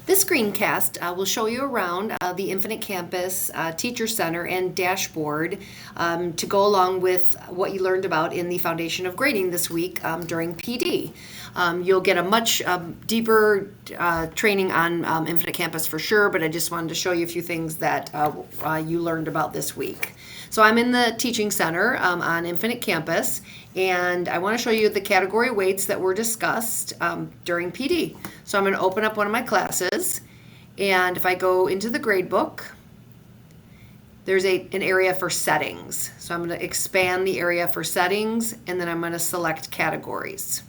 This screencast will show you around the Infinite Campus Teacher Center and dashboard to go along with what you learned about in the Foundation of Grading this week during PD. You'll get a much deeper training on Infinite Campus for sure, but I just wanted to show you a few things that you learned about this week. So I'm in the Teaching Center on Infinite Campus, and I want to show you the category weights that were discussed during PD. So I'm going to open up one of my classes, and if I go into the gradebook, there's an area for settings. So I'm going to expand the area for settings, and then I'm going to select categories.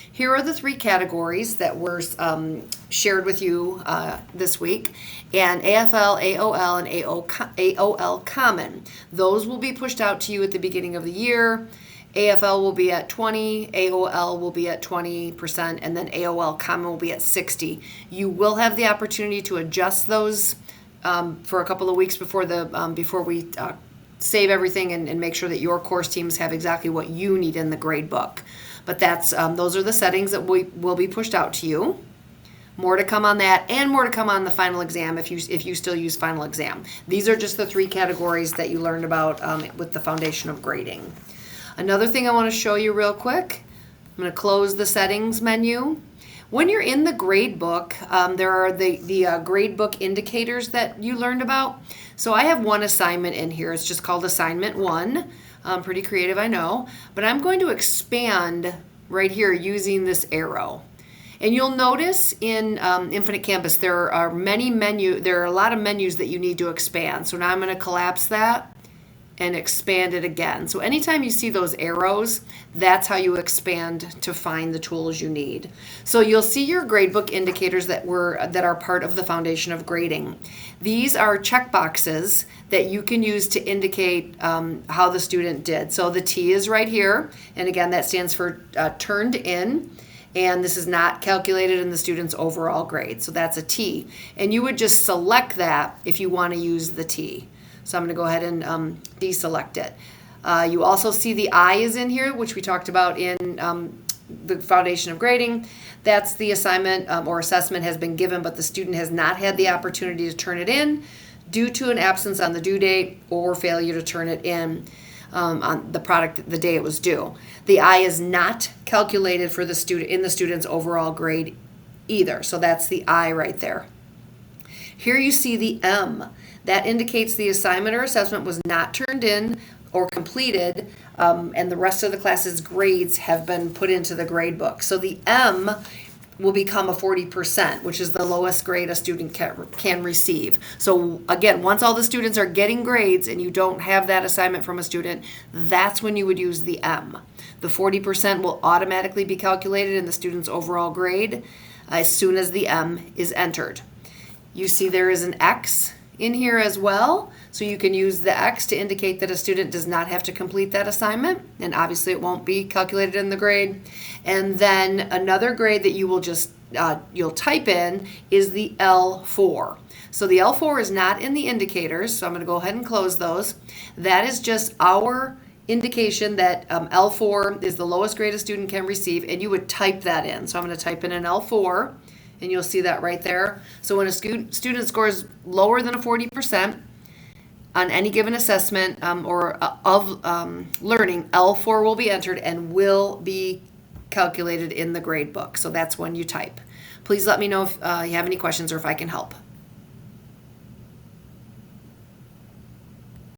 Here are the three categories that were shared with you this week, and AFL, AOL, and AOL Common. Those will be pushed out to you at the beginning of the year. AFL will be at 20, AOL will be at 20%, and then AOL Common will be at 60. You will have the opportunity to adjust those for a couple of weeks before we save everything and make sure that your course teams have exactly what you need in the grade book. But those are the settings that will be pushed out to you. More to come on that, and more to come on the final exam if you still use final exam. These are just the three categories that you learned about with the Foundation of Grading. Another thing I want to show you real quick, I'm going to close the settings menu. When you're in the grade book, there are the grade book indicators that you learned about. So I have one assignment in here. It's just called Assignment 1. Pretty creative, I know. But I'm going to expand right here using this arrow. And you'll notice in Infinite Campus there are a lot of menus that you need to expand. So now I'm going to collapse that and expand it again. So anytime you see those arrows, that's how you expand to find the tools you need. So you'll see your gradebook indicators that are part of the Foundation of Grading. These are check boxes that you can use to indicate how the student did. So the T is right here, and again that stands for turned in, and this is not calculated in the student's overall grade. So that's a T, and you would just select that if you want to use the T. So I'm going to go ahead and deselect it. You also see the I is in here, which we talked about in the Foundation of Grading. That's the assignment or assessment has been given, but the student has not had the opportunity to turn it in due to an absence on the due date or failure to turn it in on the day it was due. The I is not calculated for the student in the student's overall grade either. So that's the I right there. Here you see the M. That indicates the assignment or assessment was not turned in or completed, and the rest of the class's grades have been put into the grade book. So the M will become a 40%, which is the lowest grade a student can receive. So again, once all the students are getting grades and you don't have that assignment from a student, that's when you would use the M. The 40% will automatically be calculated in the student's overall grade as soon as the M is entered. You see there is an X in here as well, so you can use the X to indicate that a student does not have to complete that assignment, and obviously it won't be calculated in the grade. And then another grade that you will just you'll type in is the L4. So the L4 is not in the indicators, so I'm going to go ahead and close those. That is just our indication that L4 is the lowest grade a student can receive, and you would type that in. So I'm going to type in an L4, and you'll see that right there. So when a student scores lower than a 40% on any given assessment of learning, L4 will be entered and will be calculated in the grade book. So that's when you type. Please let me know if you have any questions or if I can help.